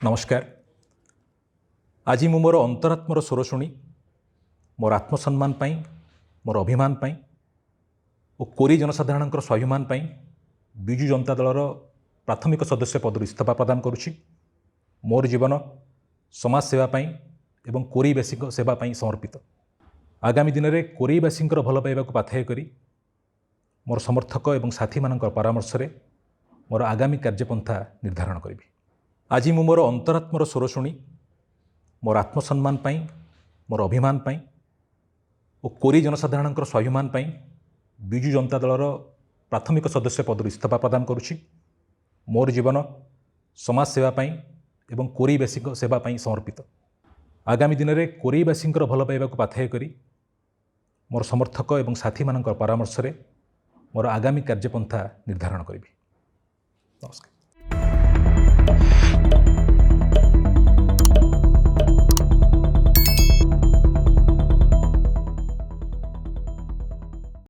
नमस्कार। आज मु मोर अंतरात्मर स्वर शुणी मोर आत्मसम्मान पाई, मोर अभिमान पाई और कोरी जनसाधारण स्वाभिमान पाई विजु जनता दलर प्राथमिक सदस्य पद इस्तीफा प्रदान करुछि। मोर जीवन समाज सेवा पाई एवं कोरीवासी सेवा पाई समर्पित। आगामी दिन में कोरीवासी भल पाइबा पाथेय करी मोर समर्थक एवं साथी मान परामर्श रे मोर आगामी कार्यपंथा निर्धारण करी। आज मु मोर अंतरात्मर स्वर शुणी मोर आत्मसम्मान पाई, मोर अभिमान पाई और कोरी जनसाधारण स्वाभिमान पाई विजु जनता दलर प्राथमिक सदस्य पद इस्तीफा प्रदान करुछि। मोर जीवन समाज सेवा पाई एवं कोरीवासी सेवा पाई समर्पित। आगामी दिन में कोरीवासी भल पाइबा पाथेय करी मोर समर्थक एवं साथी मान परामर्श रे मोर आगामी कार्यपंथा निर्धारण करी। नमस्कार।